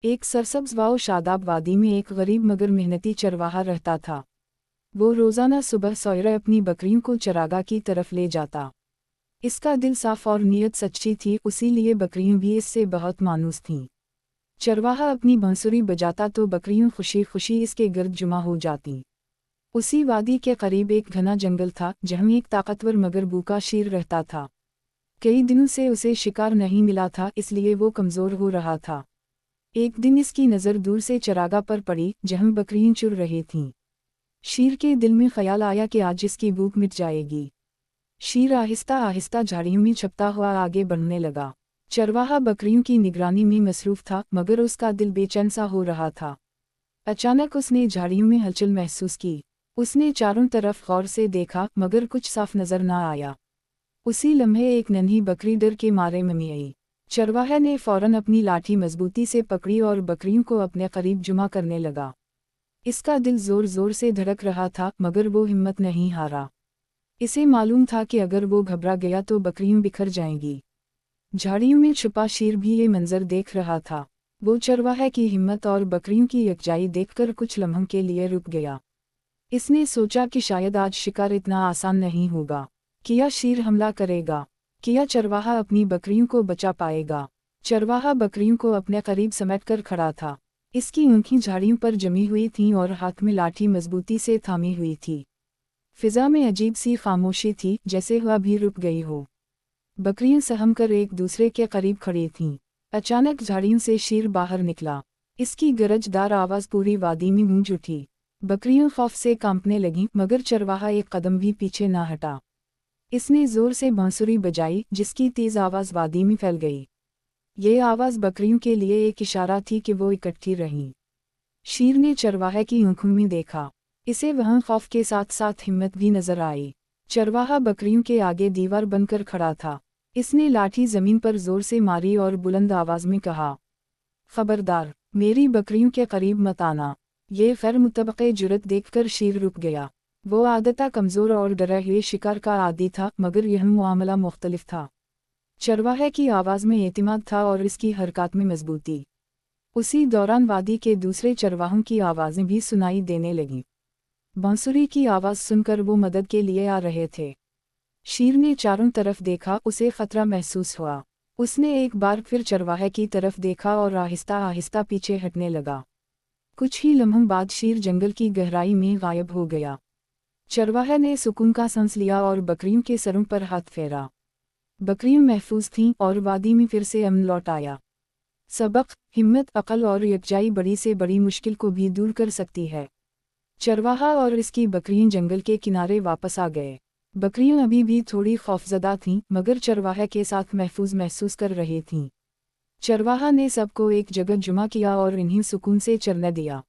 एक सरसब्ज़ व शादाब वादी में एक गरीब मगर मेहनती चरवाहा रहता था। वो रोज़ाना सुबह सवेरे अपनी बकरियों को चरागाह की तरफ ले जाता। इसका दिल साफ और नीयत सच्ची थी, इसीलिए बकरियां भी इससे बहुत मानूस थीं। चरवाहा अपनी बांसुरी बजाता तो बकरियां खुशी खुशी इसके गिर्द जुमा हो जातीं। उसी वादी के करीब एक घना जंगल था, जहाँ एक ताकतवर मगर भूखा शेर रहता था। कई दिनों से उसे शिकार नहीं मिला था, इसलिए वो कमज़ोर हो रहा था। एक दिन इसकी नज़र दूर से चरागाह पर पड़ी, जहाँ बकरियां चुर रही थीं। शेर के दिल में ख्याल आया कि आज इसकी भूख मिट जाएगी। शेर आहिस्ता आहिस्ता झाड़ियों में छपता हुआ आगे बढ़ने लगा। चरवाहा बकरियों की निगरानी में मसरूफ़ था, मगर उसका दिल बेचैन सा हो रहा था। अचानक उसने झाड़ियों में हलचल महसूस की। उसने चारों तरफ गौर से देखा, मगर कुछ साफ नजर न आया। उसी लम्हे एक नन्ही बकरी डर के मारे ममी आई। चरवाहे ने फौरन अपनी लाठी मजबूती से पकड़ी और बकरियों को अपने करीब जुमा करने लगा। इसका दिल जोर जोर से धड़क रहा था, मगर वो हिम्मत नहीं हारा। इसे मालूम था कि अगर वो घबरा गया तो बकरियां बिखर जाएंगी। झाड़ियों में छुपा शेर भी ये मंजर देख रहा था। वो चरवाहे की हिम्मत और बकरियों की यकजाई देखकर कुछ लम्हों के लिए रुक गया। इसने सोचा कि शायद आज शिकार इतना आसान नहीं होगा। क्या शेर हमला करेगा? क्या चरवाहा अपनी बकरियों को बचा पाएगा? चरवाहा बकरियों को अपने करीब समेटकर खड़ा था। इसकी आंखें झाड़ियों पर जमी हुई थीं और हाथ में लाठी मजबूती से थामी हुई थी। फिजा में अजीब सी खामोशी थी, जैसे हवा भी रुक गई हो। बकरियां सहम कर एक दूसरे के करीब खड़ी थीं। अचानक झाड़ियों से शेर बाहर निकला। इसकी गरजदार आवाज़ पूरी वादी में गूंज उठी। बकरियां खौफ से कांपने लगीं, मगर चरवाहा एक कदम भी पीछे ना हटा। इसने जोर से बांसुरी बजाई, जिसकी तेज आवाज़ वादी में फैल गई। ये आवाज़ बकरियों के लिए एक इशारा थी कि वो इकट्ठी रहीं। शेर ने चरवाहे की आंखों में देखा। इसे वहाँ खौफ के साथ साथ हिम्मत भी नजर आई। चरवाहा बकरियों के आगे दीवार बनकर खड़ा था। इसने लाठी जमीन पर जोर से मारी और बुलंद आवाज में कहा, खबरदार, मेरी बकरियों के करीब मत आना। ये गैर मुतबक़े जुर्रत देखकर शेर रुक गया। वो आदता कमज़ोर और डरा हुए शिकार का आदी था, मगर यह मामला मुख्तलिफ था। चरवाहे की आवाज़ में एतमाद था और इसकी हरकत में मजबूती। उसी दौरान वादी के दूसरे चरवाहों की आवाज़ें भी सुनाई देने लगीं। बांसुरी की आवाज़ सुनकर वो मदद के लिए आ रहे थे। शेर ने चारों तरफ देखा, उसे खतरा महसूस हुआ। उसने एक बार फिर चरवाहे की तरफ देखा और आहिस्ता आहिस्ता पीछे हटने लगा। कुछ ही लम्हों बाद शेर जंगल की गहराई में गायब हो गया। चरवाहे ने सुकून का सांस लिया और बकरियों के सरों पर हाथ फेरा। बकरियां महफूज थीं और वादी में फिर से अमन लौट आया। सबक: हिम्मत, अकल और यकजाई बड़ी से बड़ी मुश्किल को भी दूर कर सकती है। चरवाहा और इसकी बकरियां जंगल के किनारे वापस आ गए। बकरियां अभी भी थोड़ी खौफजदा थीं, मगर चरवाहे के साथ महफूज महसूस कर रही थीं। चरवाहा ने सबको एक जगह जुमा किया और इन्हें सुकून से चरने दिया।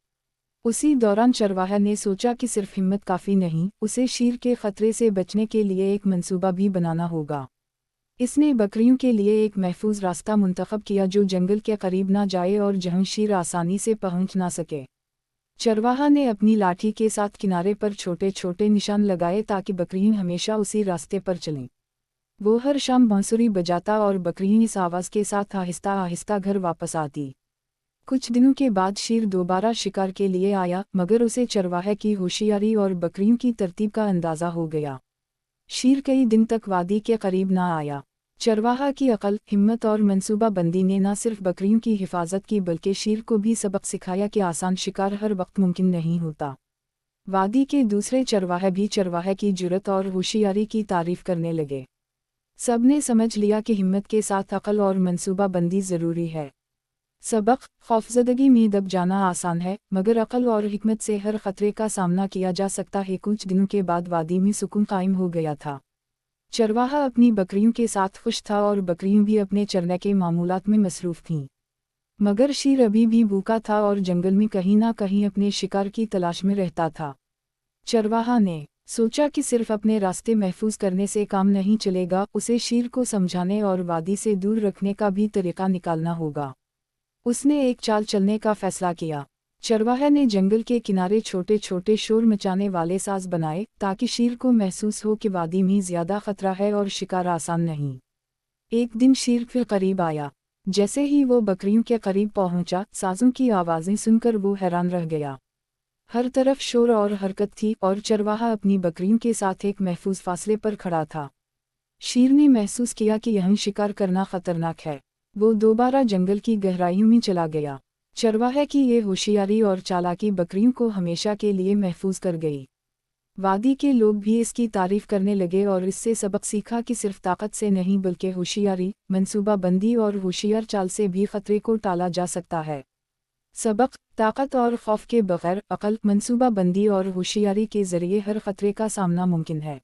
उसी दौरान चरवाहा ने सोचा कि सिर्फ हिम्मत काफ़ी नहीं, उसे शेर के खतरे से बचने के लिए एक मंसूबा भी बनाना होगा। इसने बकरियों के लिए एक महफूज रास्ता मुंतखब किया जो जंगल के करीब ना जाए और जहां शेर आसानी से पहुंच ना सके। चरवाहा ने अपनी लाठी के साथ किनारे पर छोटे छोटे निशान लगाए ताकि बकरियां हमेशा उसी रास्ते पर चलें। वो हर शाम बांसुरी बजाता और बकरियां इस आवाज़ के साथ आहिस्ता आहिस्ता घर वापस आती। कुछ दिनों के बाद शेर दोबारा शिकार के लिए आया, मगर उसे चरवाहे की होशियारी और बकरियों की तरतीब का अंदाज़ा हो गया। शेर कई दिन तक वादी के करीब ना आया। चरवाहा की अकल, हिम्मत और मंसूबा बंदी ने न सिर्फ बकरियों की हिफाजत की बल्कि शेर को भी सबक सिखाया कि आसान शिकार हर वक्त मुमकिन नहीं होता। वादी के दूसरे चरवाहे भी चरवाहे की जुर्रत और होशियारी की तारीफ करने लगे। सब ने समझ लिया कि हिम्मत के साथ अकल और मंसूबा बंदी ज़रूरी है। सबक: खौफजदगी में दब जाना आसान है, मगर अकल और हिकमत से हर खतरे का सामना किया जा सकता है। कुछ दिनों के बाद वादी में सुकून कायम हो गया था। चरवाहा अपनी बकरियों के साथ खुश था और बकरियां भी अपने चरने के मामूलात में मसरूफ़ थीं। मगर शेर अभी भी भूखा था और जंगल में कहीं ना कहीं अपने शिकार की तलाश में रहता था। चरवाहा ने सोचा कि सिर्फ अपने रास्ते महफूज करने से काम नहीं चलेगा, उसे शेर को समझाने और वादी से दूर रखने का भी तरीका निकालना होगा। उसने एक चाल चलने का फैसला किया। चरवाहे ने जंगल के किनारे छोटे छोटे शोर मचाने वाले साज बनाए ताकि शेर को महसूस हो कि वादी में ज़्यादा खतरा है और शिकार आसान नहीं। एक दिन शेर फिर करीब आया। जैसे ही वो बकरियों के करीब पहुंचा, साजों की आवाज़ें सुनकर वो हैरान रह गया। हर तरफ शोर और हरकत थी और चरवाहा अपनी बकरियों के साथ एक महफूज फासले पर खड़ा था। शेर ने महसूस किया कि यहीं शिकार करना खतरनाक है। वो दोबारा जंगल की गहराइयों में चला गया। चरवाहे की ये होशियारी और चालाकी बकरियों को हमेशा के लिए महफूज कर गई। वादी के लोग भी इसकी तारीफ करने लगे और इससे सबक सीखा कि सिर्फ ताकत से नहीं बल्कि होशियारी, मंसूबाबंदी और होशियार चाल से भी खतरे को टाला जा सकता है। सबक: ताकत और खौफ के बगैर अक्ल, मंसूबाबंदी और होशियारी के जरिए हर खतरे का सामना मुमकिन है।